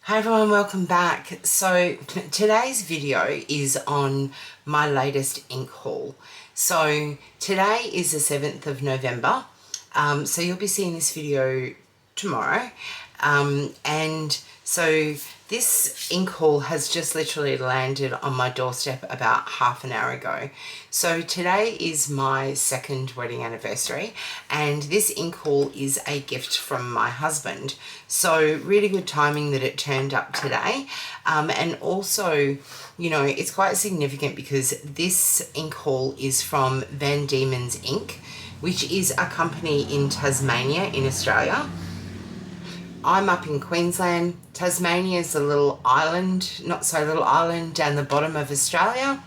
Hi everyone, welcome back. So today's video is on my latest ink haul. So today is the 7th of November. So you'll be seeing this video tomorrow. And so this ink haul has just literally landed on my doorstep about half an hour ago. So today is my second wedding anniversary, and this ink haul is a gift from my husband. So really good timing that it turned up today. And also, you know, it's quite significant because this ink haul is from Van Dieman's Ink, which is a company in Tasmania in Australia. I'm up in Queensland. Tasmania is a little island, not so little island, down the bottom of Australia.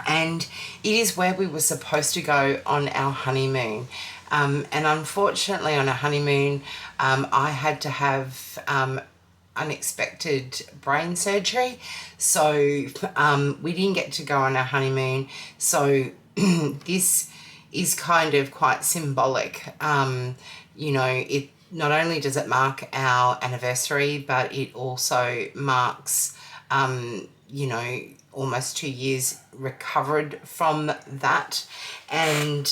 And it is where we were supposed to go on our honeymoon. And unfortunately on a honeymoon, I had to have unexpected brain surgery. So we didn't get to go on our honeymoon. So this is kind of quite symbolic. You know, it not only does it mark our anniversary, but it also marks, you know, almost 2 years recovered from that. And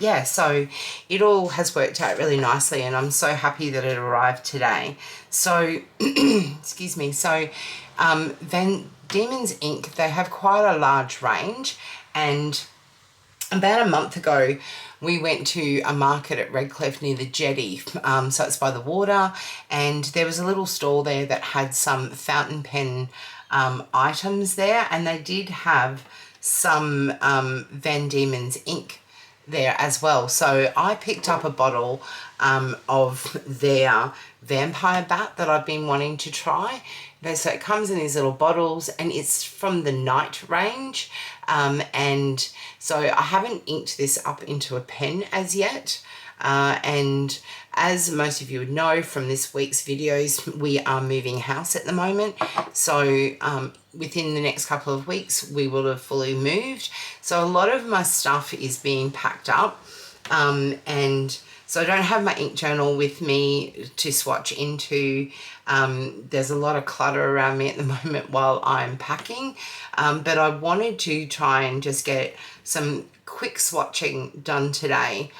yeah, so it all has worked out really nicely, and I'm so happy that it arrived today. So excuse me. So Van Dieman's Ink, they have quite a large range, and about a month ago, we went to a market at Redcliffe near the jetty, so it's by the water, and there was a little stall there that had some fountain pen items there, and they did have some Van Dieman's ink there as well. So I picked up a bottle of their vampire bat that I've been wanting to try. So it comes in these little bottles, and it's from the night range. And so I haven't inked this up into a pen as yet. And as most of you would know from this week's videos, we are moving house at the moment. So within the next couple of weeks, we will have fully moved. So a lot of my stuff is being packed up. And so I don't have my ink journal with me to swatch into. There's a lot of clutter around me at the moment while I'm packing. But I wanted to try and just get some quick swatching done today.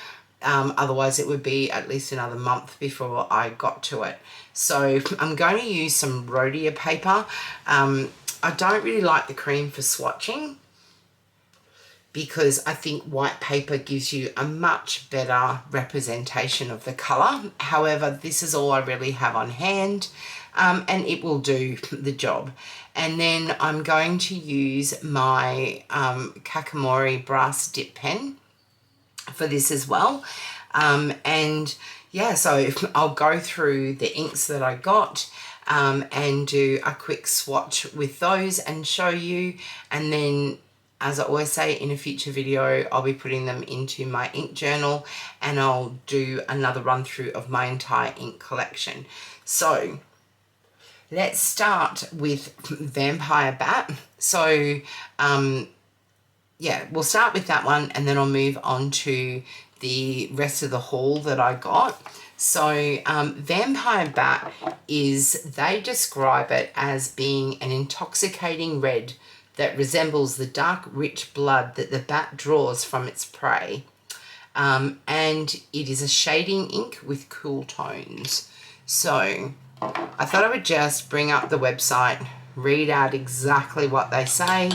Otherwise it would be at least another month before I got to it. So I'm going to use some rhodia paper. I don't really like the cream for swatching, because I think white paper gives you a much better representation of the colour. However, this is all I really have on hand, and it will do the job. And then I'm going to use my Kookaburra brass dip pen for this as well. And yeah, so I'll go through the inks that I got and do a quick swatch with those and show you. And then, as I always say, in a future video, I'll be putting them into my ink journal, and I'll do another run through of my entire ink collection. So let's start with Vampire Bat. So yeah, we'll start with that one, and then I'll move on to the rest of the haul that I got. So Vampire Bat they describe it as being an intoxicating red that resembles the dark, rich blood that the bat draws from its prey. And it is a shading ink with cool tones. So I thought I would just bring up the website, read out exactly what they say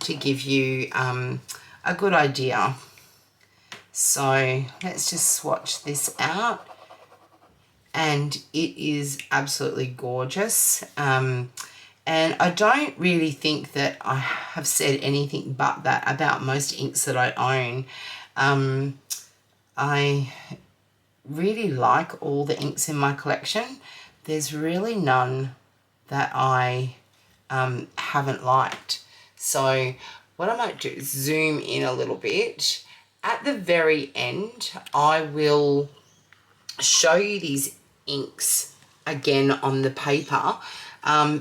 to give you a good idea. So let's just swatch this out. And it is absolutely gorgeous. And I don't really think that I have said anything but that about most inks that I own. I really like all the inks in my collection. There's really none that I haven't liked. So what I might do is zoom in a little bit. At the very end, I will show you these inks again on the paper.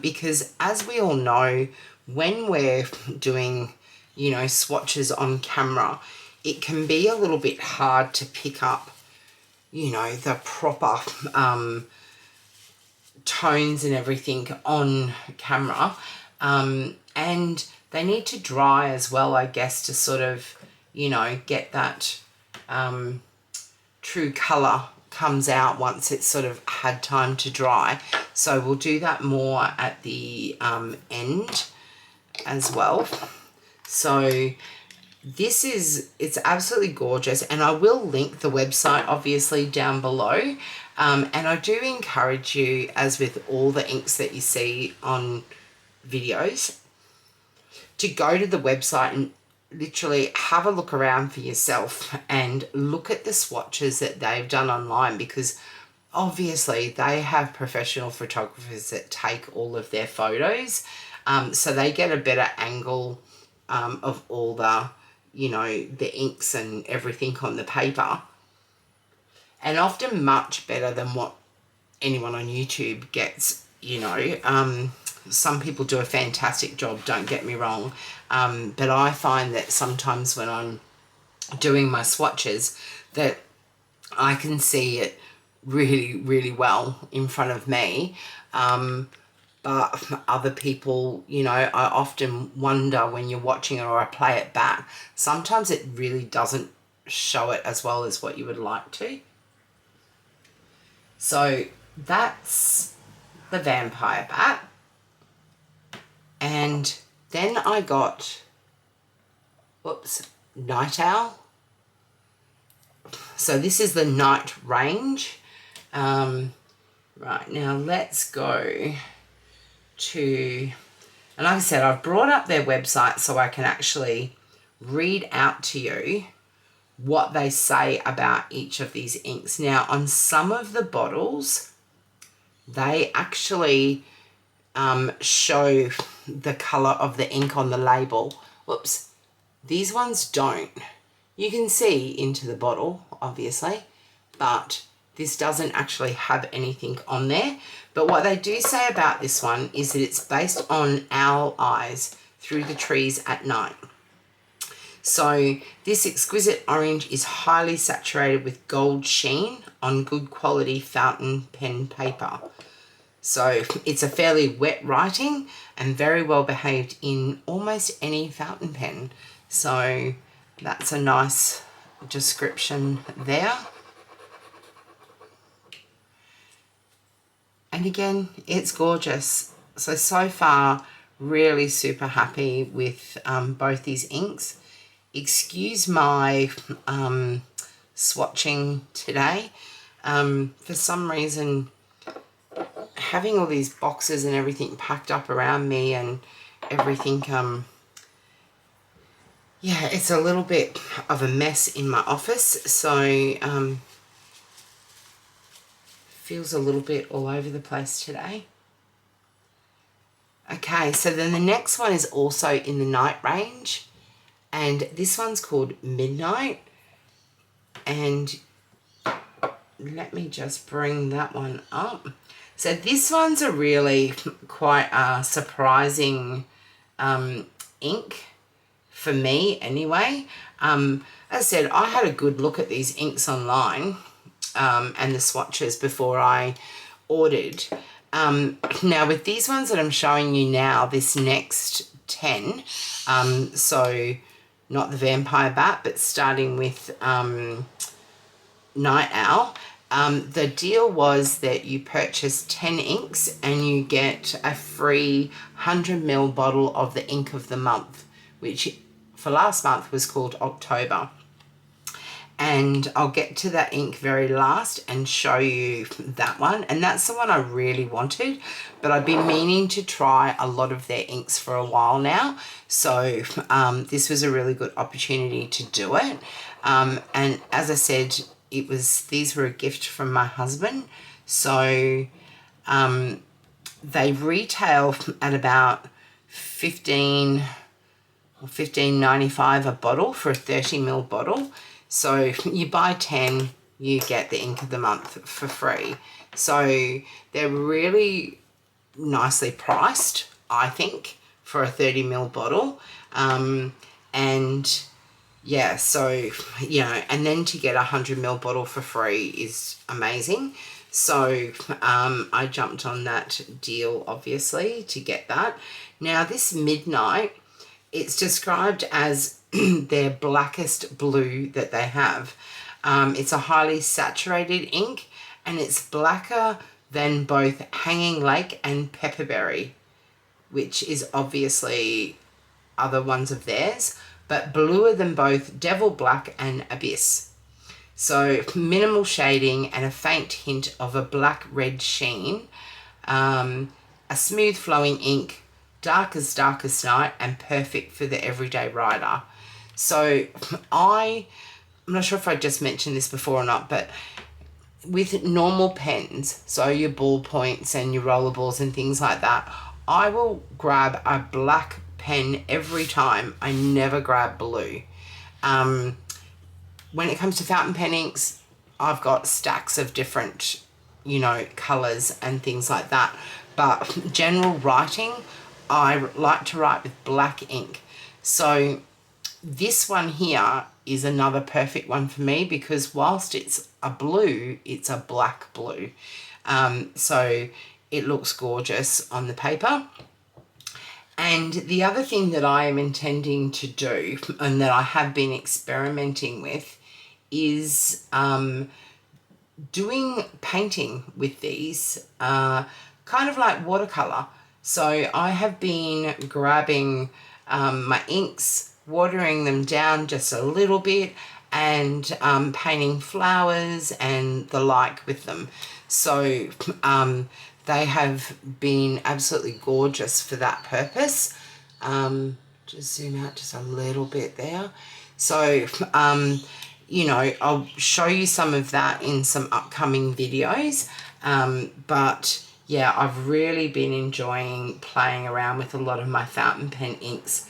Because as we all know, when we're doing, you know, swatches on camera, it can be a little bit hard to pick up, you know, the proper tones and everything on camera, and they need to dry as well, I guess, to sort of, you know, get that true colour comes out once it's sort of had time to dry. So we'll do that more at the end as well. So it's absolutely gorgeous, and I will link the website obviously down below. And I do encourage you, as with all the inks that you see on videos, to go to the website and literally have a look around for yourself and look at the swatches that they've done online, because obviously they have professional photographers that take all of their photos, so they get a better angle of all the, you know, the inks and everything on the paper, and often much better than what anyone on YouTube gets, you know. Some people do a fantastic job, don't get me wrong, but I find that sometimes when I'm doing my swatches that I can see it really, really well in front of me, but other people, you know, I often wonder when you're watching it or I play it back, sometimes it really doesn't show it as well as what you would like to. So that's the vampire bat. And then I got, night owl. So this is the night range. Right, now let's go to, and like I said, I've brought up their website so I can actually read out to you what they say about each of these inks. Now, on some of the bottles, they actually show the colour of the ink on the label. Whoops, these ones don't. You can see into the bottle, obviously, but this doesn't actually have anything on there. But what they do say about this one is that it's based on owl eyes through the trees at night. So this exquisite orange is highly saturated with gold sheen on good quality fountain pen paper. So it's a fairly wet writing and very well behaved in almost any fountain pen. So that's a nice description there. And again, it's gorgeous. So far, really super happy with both these inks. Excuse my swatching today. For some reason, having all these boxes and everything packed up around me and everything, yeah, it's a little bit of a mess in my office, so feels a little bit all over the place today. Okay, so then the next one is also in the night range, and this one's called Midnight, and let me just bring that one up. So this one's a really quite surprising ink for me anyway. As I said, I had a good look at these inks online and the swatches before I ordered. Now with these ones that I'm showing you now, this next 10, so not the vampire bat, but starting with night owl, the deal was that you purchase 10 inks and you get a free 100ml bottle of the ink of the month, which for last month was called October. And I'll get to that ink very last and show you that one. And that's the one I really wanted, but I've been meaning to try a lot of their inks for a while now. So this was a really good opportunity to do it. And as I said, these were a gift from my husband. So they retail at about $15.95 a bottle for a 30ml bottle. So if you buy 10, you get the ink of the month for free. So they're really nicely priced, I think, for a 30ml bottle. And yeah, so, you know, and then to get a 100ml bottle for free is amazing. So I jumped on that deal, obviously, to get that. Now, this Midnight, it's described as their blackest blue that they have. It's a highly saturated ink, and it's blacker than both Hanging Lake and Pepperberry, which is obviously other ones of theirs, but bluer than both Devil Black and Abyss. So minimal shading and a faint hint of a black-red sheen, a smooth flowing ink, dark as night, and perfect for the everyday rider. So I'm not sure if I just mentioned this before or not, but with normal pens, so your ballpoints and your rollerballs and things like that, I will grab a black pen every time. I never grab blue. When it comes to fountain pen inks, I've got stacks of different, colours and things like that. But general writing, I like to write with black ink. So this one here is another perfect one for me, because whilst it's a blue, it's a black blue. So it looks gorgeous on the paper. And the other thing that I am intending to do, and that I have been experimenting with, is doing painting with these, kind of like watercolour. So I have been grabbing my inks, watering them down just a little bit, and painting flowers and the like with them. So they have been absolutely gorgeous for that purpose. Just zoom out just a little bit there. So I'll show you some of that in some upcoming videos. But yeah, I've really been enjoying playing around with a lot of my fountain pen inks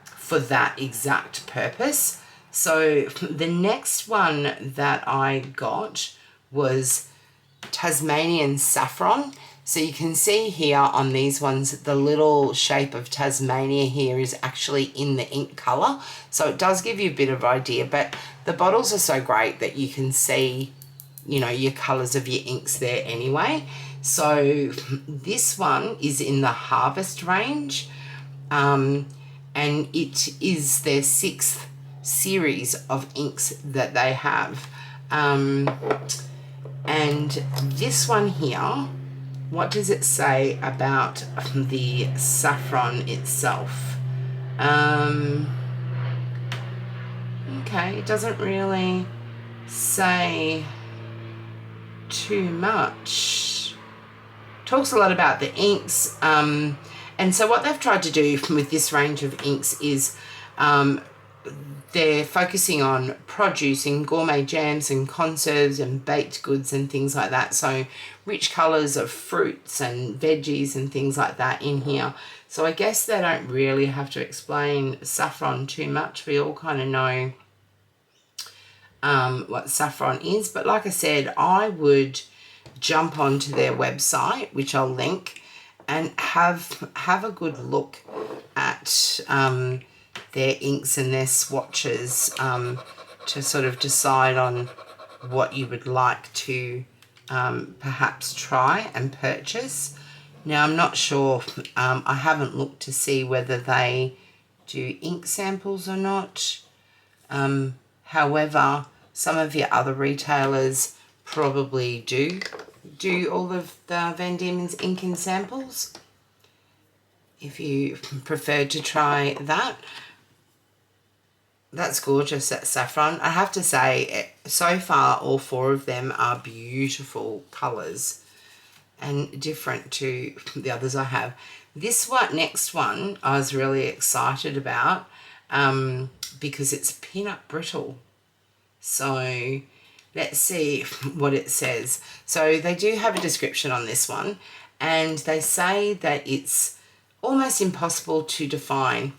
for that exact purpose. So the next one that I got was Tasmanian Saffron. So you can see here on these ones, the little shape of Tasmania here is actually in the ink colour. So it does give you a bit of idea, but the bottles are so great that you can see, your colours of your inks there anyway. So this one is in the Harvest range, and it is their 6th series of inks that they have. And this one here, what does it say about the saffron itself? Okay, it doesn't really say too much. Talks a lot about the inks, and so what they've tried to do with this range of inks is they're focusing on produce and gourmet jams and conserves and baked goods and things like that. So rich colours of fruits and veggies and things like that in here. So I guess they don't really have to explain saffron too much. We all kind of know what saffron is. But like I said, I would jump onto their website, which I'll link, and have a good look at their inks and their swatches, to sort of decide on what you would like to perhaps try and purchase. Now, I'm not sure, I haven't looked to see whether they do ink samples or not. However, some of your other retailers probably do all of the Van Diemen's ink and samples, if you prefer to try that. That's gorgeous, that saffron. I have to say, so far all 4 of them are beautiful colours and different to the others I have. This next one I was really excited about, because it's peanut brittle. So let's see what it says. So they do have a description on this one, and they say that it's almost impossible to define.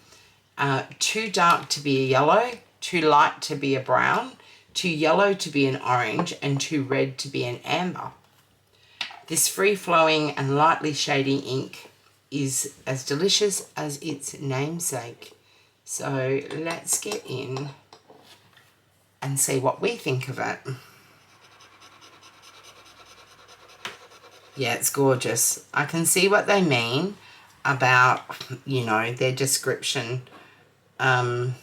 Too dark to be a yellow, too light to be a brown, too yellow to be an orange, and too red to be an amber. This free-flowing and lightly shady ink is as delicious as its namesake. So let's get in and see what we think of it. Yeah, it's gorgeous. I can see what they mean about, you know, their description. And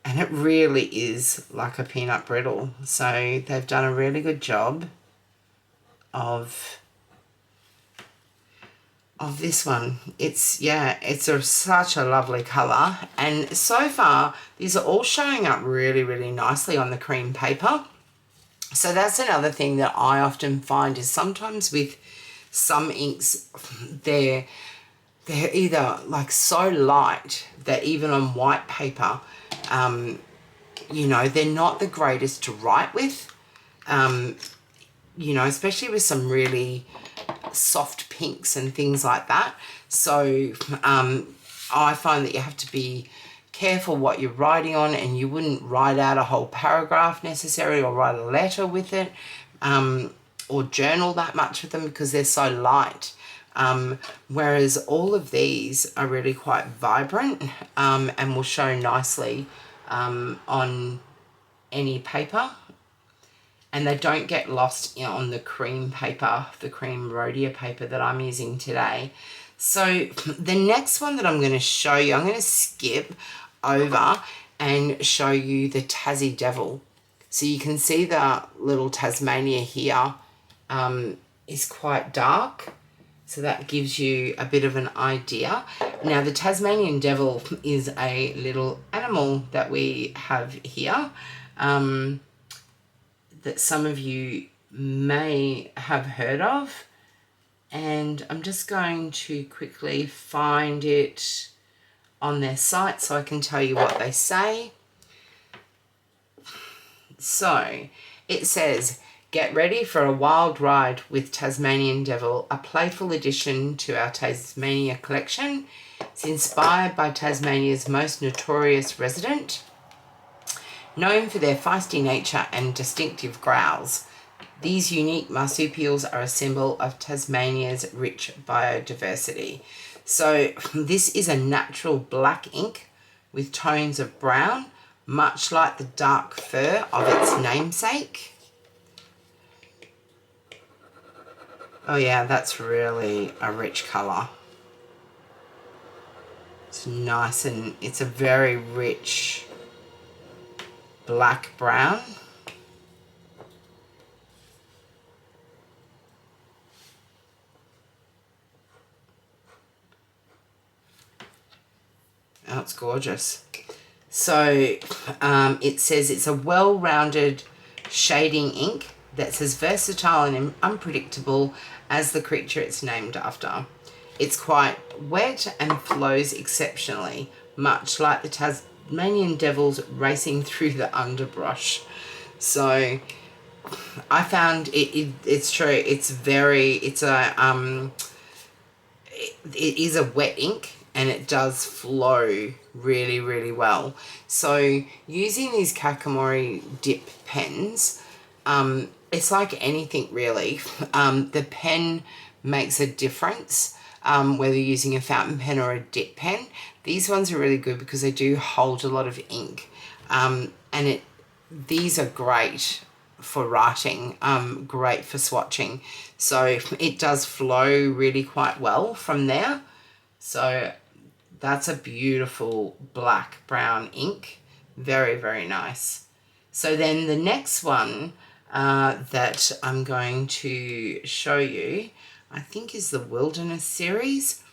it really is like a peanut brittle. So they've done a really good job of this one. It's, yeah, it's such a lovely colour. And so far, these are all showing up really, really nicely on the cream paper. So that's another thing that I often find is sometimes with some inks, they're either like so light that even on white paper, you know, they're not the greatest to write with, you know, especially with some really soft pinks and things like that. So I find that you have to be careful what you're writing on, and you wouldn't write out a whole paragraph necessarily or write a letter with it, or journal that much with them because they're so light. Whereas all of these are really quite vibrant, and will show nicely on any paper, and they don't get lost on the cream paper, the cream rhodia paper that I'm using today. So the next one that I'm going to show you, I'm going to skip over and show you the Tassie Devil. So you can see the little Tasmania here is quite dark. So that gives you a bit of an idea. Now, the Tasmanian Devil is a little animal that we have here that some of you may have heard of. And I'm just going to quickly find it on their site so I can tell you what they say. So it says, get ready for a wild ride with Tasmanian Devil, a playful addition to our Tasmania collection. It's inspired by Tasmania's most notorious resident, known for their feisty nature and distinctive growls. These unique marsupials are a symbol of Tasmania's rich biodiversity. So this is a natural black ink with tones of brown, much like the dark fur of its namesake. Oh yeah, that's really a rich colour. It's nice, and it's a very rich black brown. Oh, it's gorgeous. So it says it's a well-rounded shading ink that's as versatile and unpredictable as the creature it's named after. It's quite wet and flows exceptionally, much like the Tasmanian Devils racing through the underbrush. So I found it's true. It is a wet ink, and it does flow really, really well. So using these Kookaburra dip pens, it's like anything really. The pen makes a difference, whether you're using a fountain pen or a dip pen. These ones are really good because they do hold a lot of ink, and these are great for writing, great for swatching. So it does flow really quite well from there. So that's a beautiful black brown ink. Very, very nice. So then the next one that I'm going to show you, I think, is the Wilderness series.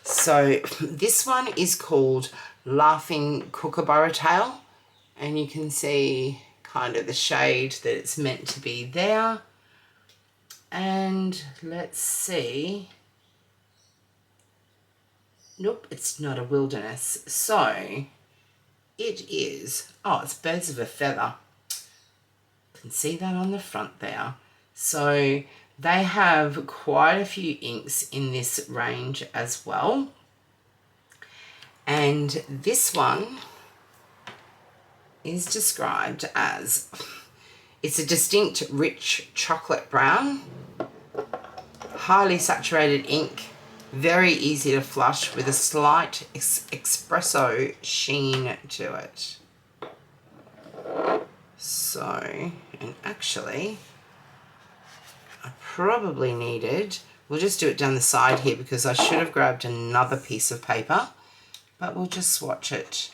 So this one is called Laughing Kookaburra Tail, and you can see kind of the shade that it's meant to be there. And let's see. Nope, it's not a Wilderness. So it is, oh, it's Birds of a Feather. You can see that on the front there. So they have quite a few inks in this range as well. And this one is described as, it's a distinct rich chocolate brown, highly saturated ink, very easy to flush with a slight espresso sheen to it. So, and actually, I probably needed, we'll just do it down the side here because I should have grabbed another piece of paper, but we'll just swatch it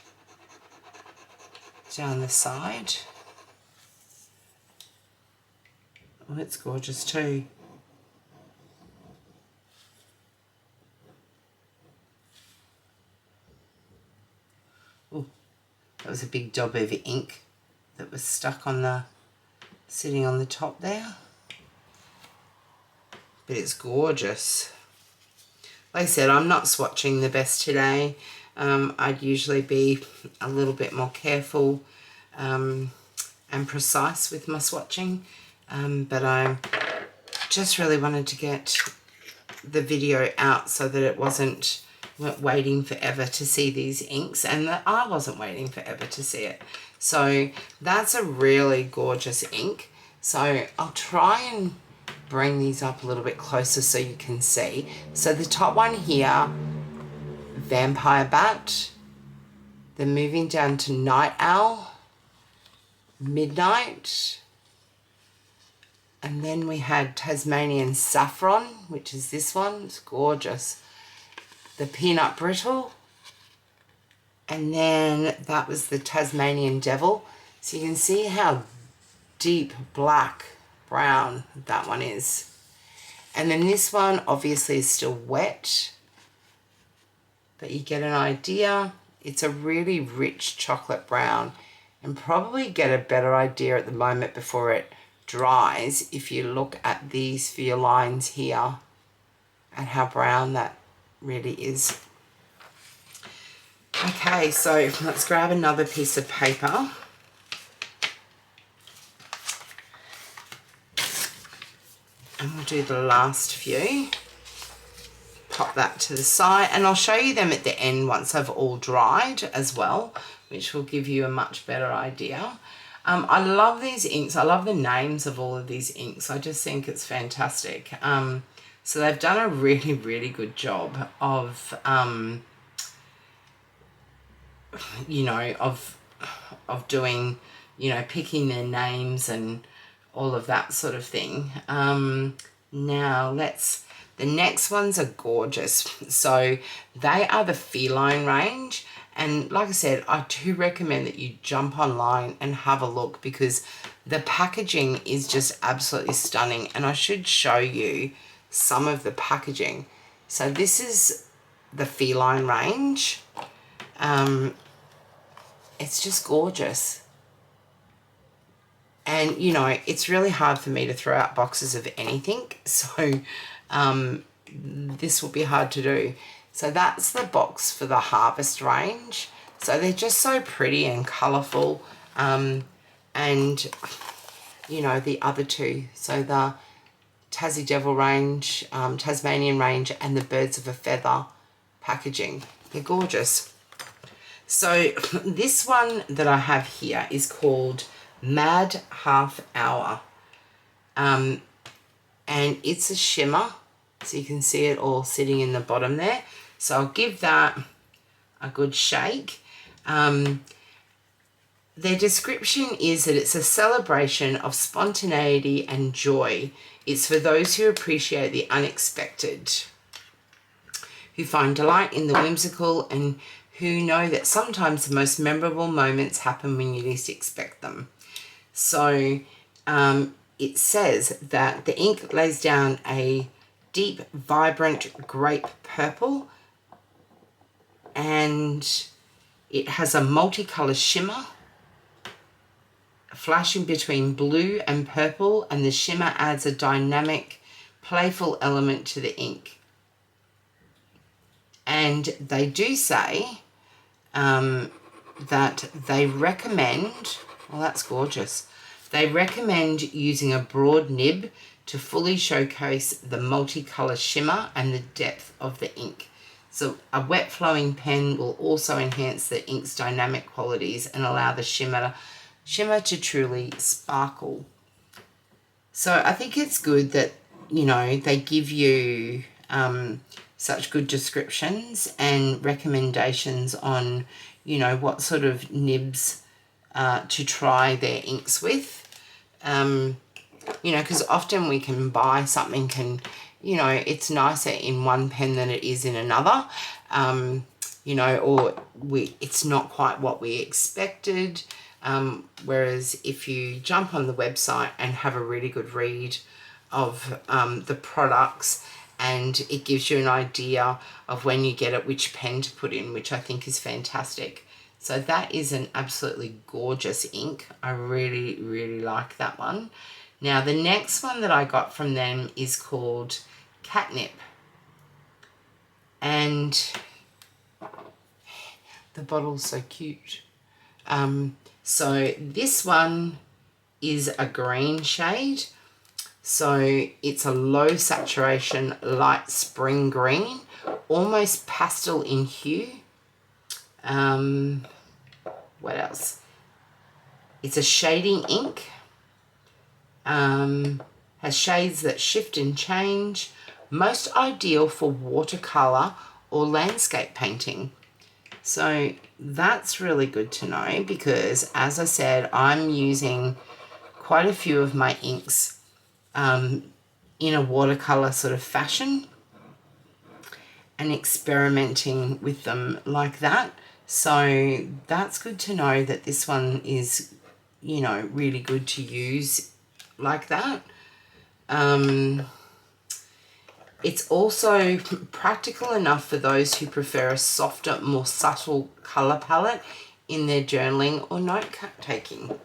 down the side. Oh, it's gorgeous too. Oh, that was a big dob of ink that was stuck on the, sitting on the top there. But it's gorgeous. Like I said, I'm not swatching the best today. I'd usually be a little bit more careful and precise with my swatching. But I just really wanted to get the video out so that it wasn't waiting forever to see these inks, and that I wasn't waiting forever to see it. So that's a really gorgeous ink. So I'll try and bring these up a little bit closer so you can see. So the top one here, Vampire Bat. Then moving down to Night Owl, Midnight. And then we had Tasmanian Saffron, which is this one. It's gorgeous. The Peanut Brittle. And then that was the Tasmanian Devil. So you can see how deep black brown that one is. And then this one obviously is still wet, but you get an idea. It's a really rich chocolate brown, and probably get a better idea at the moment before it dries if you look at these for your lines here and how brown that really is. Okay, so let's grab another piece of paper. And we'll do the last few. Pop that to the side, and I'll show you them at the end once they've all dried as well, which will give you a much better idea. I love these inks. I love the names of all of these inks. I just think it's fantastic. So they've done a really, really good job of, you know, of doing, you know, picking their names and all of that sort of thing. Now the next ones are gorgeous. So they are the Feline range. And like I said, I do recommend that you jump online and have a look because the packaging is just absolutely stunning. And I should show you some of the packaging. So this is the Feline range. It's just gorgeous. And, you know, it's really hard for me to throw out boxes of anything. So this will be hard to do. So that's the box for the Harvest range. So they're just so pretty and colourful. And, you know, the other two. So the Tassie Devil range, Tasmanian range, and the Birds of a Feather packaging. They're gorgeous. So this one that I have here is called Mad Half Hour. And it's a shimmer. So you can see it all sitting in the bottom there. So I'll give that a good shake. Their description is that it's a celebration of spontaneity and joy. It's for those who appreciate the unexpected, who find delight in the whimsical, and who know that sometimes the most memorable moments happen when you least expect them. So it says that the ink lays down a deep, vibrant grape purple, and it has a multicolour shimmer flashing between blue and purple, and the shimmer adds a dynamic, playful element to the ink. And they do say that they recommend, well, that's gorgeous, they recommend using a broad nib to fully showcase the multicolour shimmer and the depth of the ink. So a wet flowing pen will also enhance the ink's dynamic qualities and allow the shimmer to truly sparkle. So I think it's good that, you know, they give you such good descriptions and recommendations on, you know, what sort of nibs to try their inks with. you know, because often we can buy something and, you know, it's nicer in one pen than it is in another, you know, or it's not quite what we expected. Whereas if you jump on the website and have a really good read of the products, and it gives you an idea of when you get it, which pen to put in, which I think is fantastic. So that is an absolutely gorgeous ink. I really, really like that one. Now, the next one that I got from them is called Catnip. And the bottle's so cute. So this one is a green shade. So it's a low saturation, light spring green, almost pastel in hue. What else? It's a shading ink. Has shades that shift and change. Most ideal for watercolor or landscape painting. So that's really good to know, because as I said, I'm using quite a few of my inks in a watercolor sort of fashion and experimenting with them like that. So that's good to know that this one is, you know, really good to use like that. It's also practical enough for those who prefer a softer, more subtle colour palette in their journaling or note taking.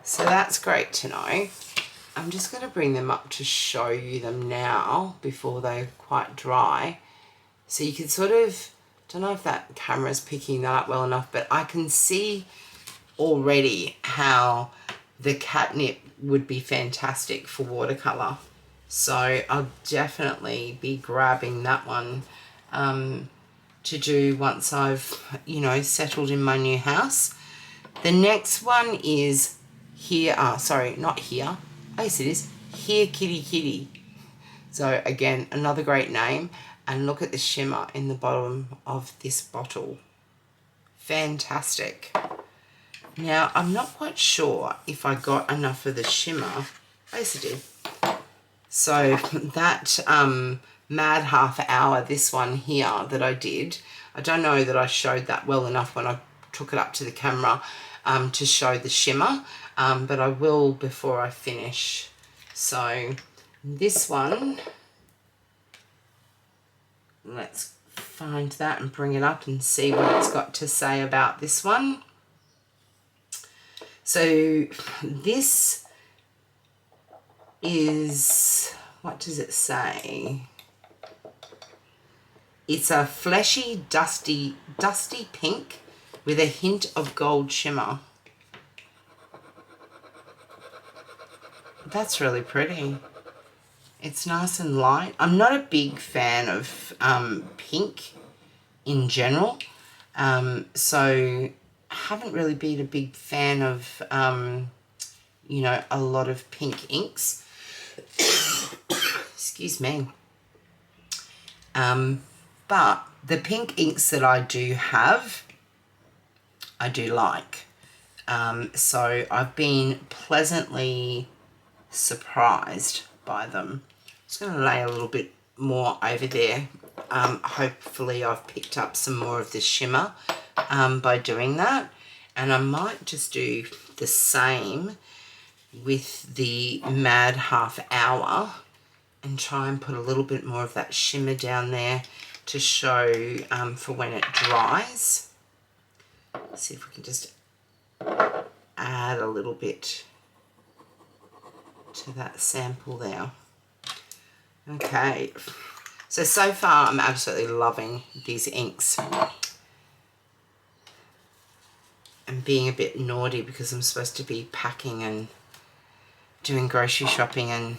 So that's great to know. I'm just going to bring them up to show you them now before they're quite dry. So you can sort of, don't know if that camera's picking that up well enough, but I can see already how the Catnip would be fantastic for watercolour. So I'll definitely be grabbing that one to do once I've, you know, settled in my new house. The next one is Here, sorry, not Here. Oh, yes, it is. Here Kitty Kitty. So again, another great name. And look at the shimmer in the bottom of this bottle. Fantastic. Now, I'm not quite sure if I got enough of the shimmer. Oh, yes, I did. So that Mad Half Hour, this one here that I did, I don't know that I showed that well enough when I took it up to the camera to show the shimmer, but I will before I finish. So this one, let's find that and bring it up and see what it's got to say about this one. So this is, what does it say? It's a fleshy, dusty pink with a hint of gold shimmer. That's really pretty. It's nice and light. I'm not a big fan of pink in general, so I haven't really been a big fan of, you know, a lot of pink inks. Excuse me. But the pink inks that I do have, I do like. So I've been pleasantly surprised by them. I'm just going to lay a little bit more over there. Hopefully I've picked up some more of the shimmer by doing that. And I might just do the same with the Mad Half Hour and try and put a little bit more of that shimmer down there to show for when it dries. Let's see if we can just add a little bit to that sample there. Okay, so far I'm absolutely loving these inks. I'm being a bit naughty because I'm supposed to be packing and doing grocery shopping and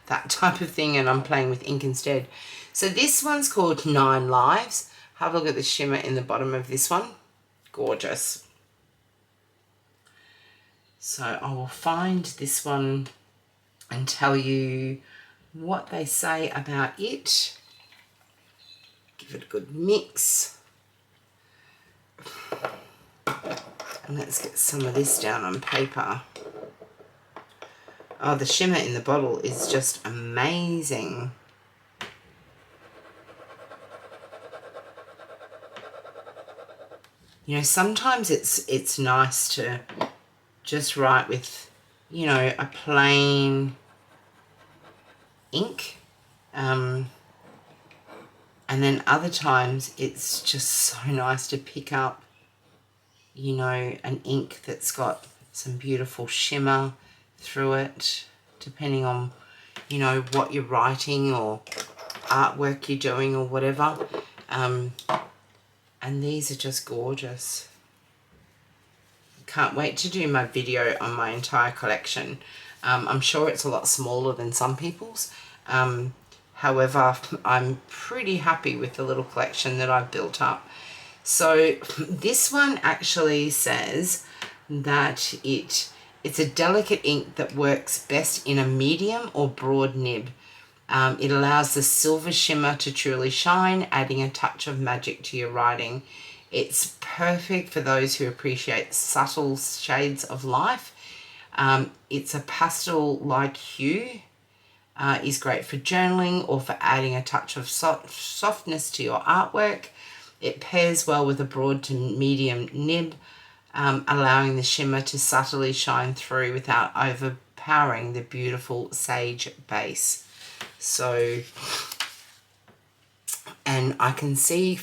that type of thing, and I'm playing with ink instead. So this one's called 9 Lives. Have a look at the shimmer in the bottom of this one. Gorgeous. So I will find this one and tell you what they say about it. Give it a good mix. And let's get some of this down on paper. Oh, the shimmer in the bottle is just amazing. You know, sometimes it's nice to just write with, you know, a plain ink. And then other times it's just so nice to pick up, you know, an ink that's got some beautiful shimmer through it, depending on, you know, what you're writing or artwork you're doing or whatever. And these are just gorgeous. Can't wait to do my video on my entire collection. I'm sure it's a lot smaller than some people's. However, I'm pretty happy with the little collection that I've built up. So this one actually says that it's a delicate ink that works best in a medium or broad nib. It allows the silver shimmer to truly shine, adding a touch of magic to your writing. It's perfect for those who appreciate subtle shades of life. It's a pastel-like hue. Is great for journaling or for adding a touch of softness to your artwork. It pairs well with a broad to medium nib, allowing the shimmer to subtly shine through without overpowering the beautiful sage base. So, and I can see,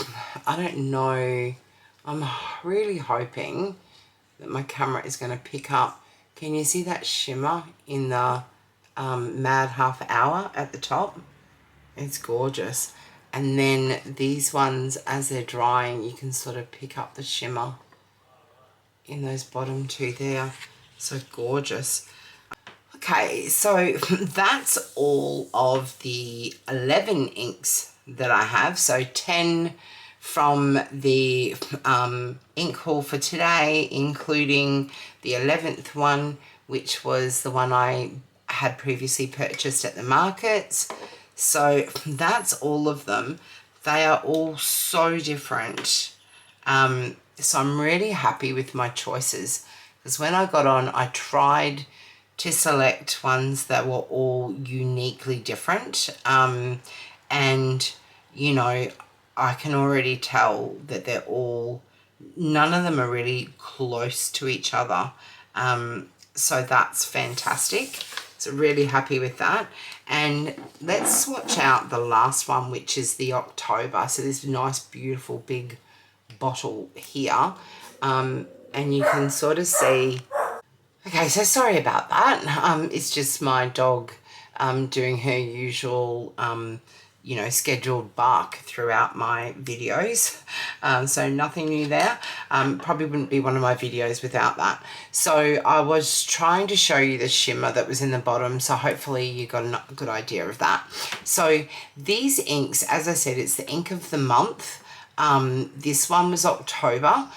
I don't know, I'm really hoping that my camera is going to pick up. Can you see that shimmer in the Mad Half Hour at the top? It's gorgeous. And then these ones, as they're drying, you can sort of pick up the shimmer in those bottom two there. So gorgeous. Okay, so that's all of the 11 inks that I have. So 10 from the ink haul for today, including the 11th one, which was the one I had previously purchased at the markets. So that's all of them. They are all so different. So I'm really happy with my choices, because when I got on, I tried to select ones that were all uniquely different. And, you know, I can already tell that they're all, none of them are really close to each other. So that's fantastic. So really happy with that. And let's swatch out the last one, which is the October. So this nice, beautiful, big bottle here. And you can sort of see, okay, so sorry about that. It's just my dog doing her usual, you know, scheduled bark throughout my videos. So nothing new there. Probably wouldn't be one of my videos without that. So I was trying to show you the shimmer that was in the bottom, so hopefully you got a good idea of that. So these inks, as I said, it's the ink of the month. This one was October,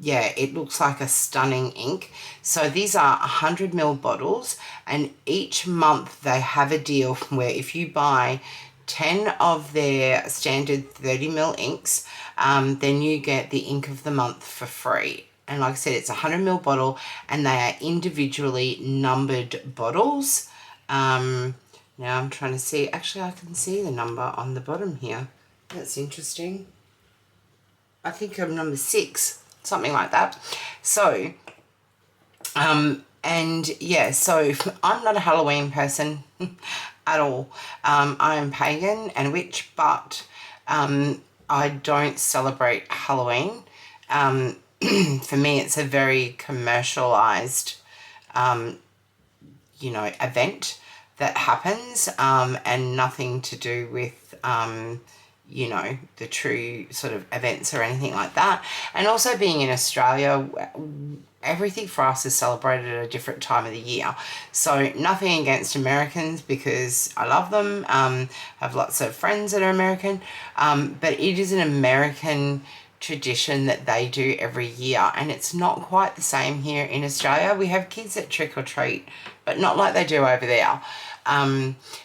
yeah, it looks like a stunning ink. So these are 100 ml bottles, and each month they have a deal where if you buy 10 of their standard 30 ml inks, then you get the ink of the month for free. And like I said, it's a 100 ml bottle, and they are individually numbered bottles. Now I'm trying to see, actually I can see the number on the bottom here. That's interesting. I think I'm number 6. Something like that. So, and yeah, so I'm not a Halloween person at all. I am pagan and a witch, but I don't celebrate Halloween. For me, it's a very commercialized, you know, event that happens, and nothing to do with, you know, the true sort of events or anything like that. And also being in Australia, everything for us is celebrated at a different time of the year. So nothing against Americans, because I love them. I have lots of friends that are American, but it is an American tradition that they do every year, and it's not quite the same here in Australia. We have kids that trick or treat, but not like they do over there.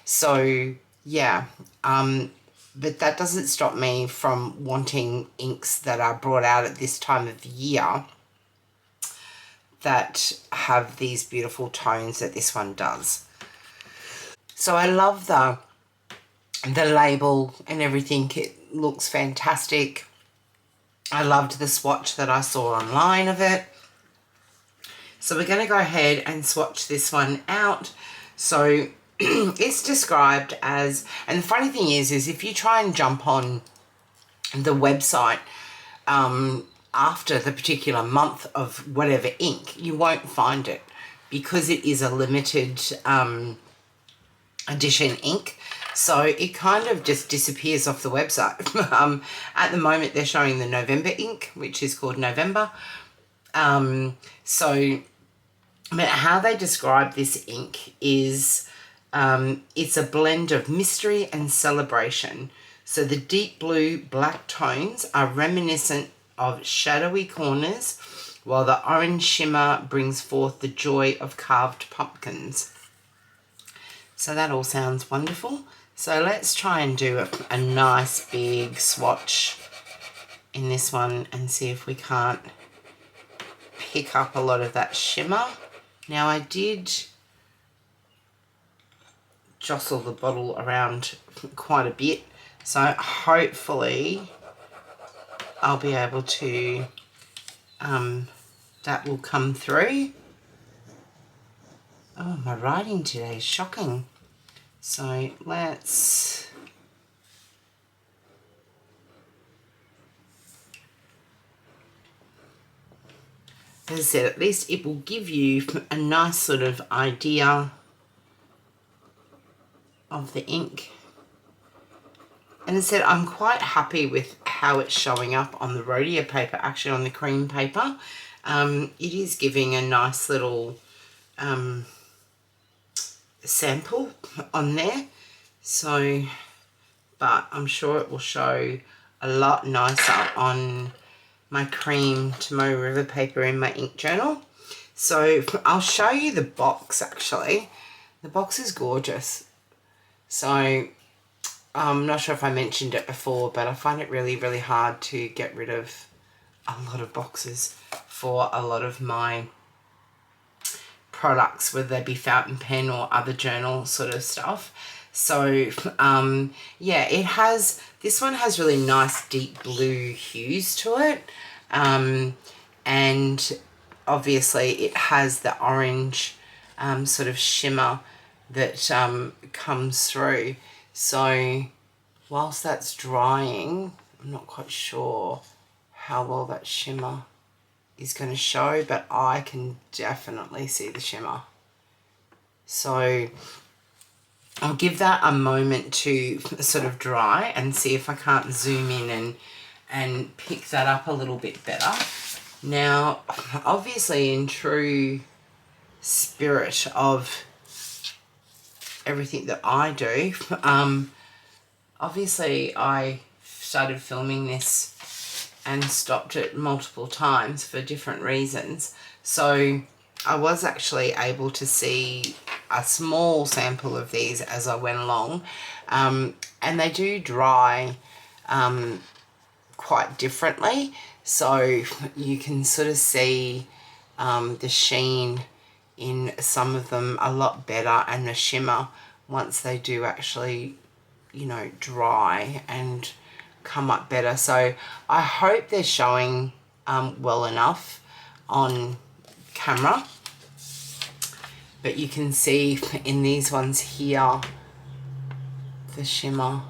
So yeah, but that doesn't stop me from wanting inks that are brought out at this time of the year that have these beautiful tones that this one does. So I love the label and everything. It looks fantastic. I loved the swatch that I saw online of it. So we're going to go ahead and swatch this one out. So it's described as, and the funny thing is if you try and jump on the website after the particular month of whatever ink, you won't find it because it is a limited edition ink. So it kind of just disappears off the website. At the moment they're showing the November ink, which is called November. So but how they describe this ink is it's a blend of mystery and celebration. So the deep blue black tones are reminiscent of shadowy corners, while the orange shimmer brings forth the joy of carved pumpkins. So that all sounds wonderful. So let's try and do a nice big swatch in this one and see if we can't pick up a lot of that shimmer. Now I did jostle the bottle around quite a bit, so hopefully I'll be able to, that will come through. Oh, my writing today is shocking. So let's, as I said, at least it will give you a nice sort of idea of the ink. And as I said, I'm quite happy with how it's showing up on the Rhodia paper, actually on the cream paper. It is giving a nice little sample on there. So, but I'm sure it will show a lot nicer on my cream Tomoe River paper in my ink journal. So I'll show you the box actually. The box is gorgeous. So I'm not sure if I mentioned it before, but I find it really, really hard to get rid of a lot of boxes for a lot of my products, whether they be fountain pen or other journal sort of stuff. So yeah, it has, this one has really nice deep blue hues to it, and obviously it has the orange sort of shimmer that comes through. So whilst that's drying, I'm not quite sure how well that shimmer is going to show, but I can definitely see the shimmer. So I'll give that a moment to sort of dry and see if I can't zoom in and pick that up a little bit better. Now, obviously in true spirit of everything that I do, obviously I started filming this and stopped it multiple times for different reasons. So I was actually able to see a small sample of these as I went along, and they do dry quite differently. So you can sort of see the sheen in some of them a lot better, and the shimmer once they do actually, you know, dry and come up better. So I hope they're showing well enough on camera, but you can see in these ones here the shimmer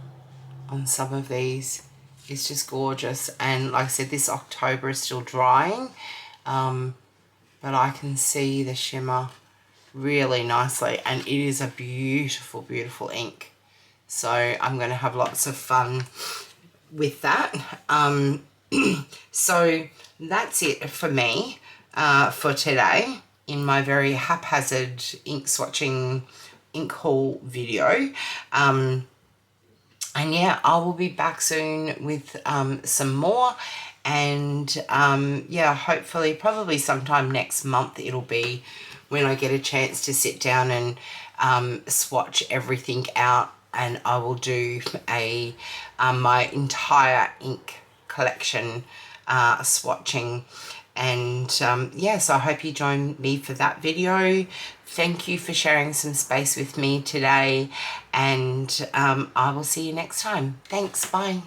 on some of these is just gorgeous. And like I said, this October is still drying, but I can see the shimmer really nicely, and it is a beautiful, beautiful ink. So I'm going to have lots of fun with that. So that's it for me for today in my very haphazard ink swatching ink haul video. And yeah, I will be back soon with some more, and yeah, hopefully probably sometime next month it'll be when I get a chance to sit down and swatch everything out, and I will do a my entire ink collection swatching. And yeah, so I hope you join me for that video. Thank you for sharing some space with me today, and I will see you next time. Thanks, bye.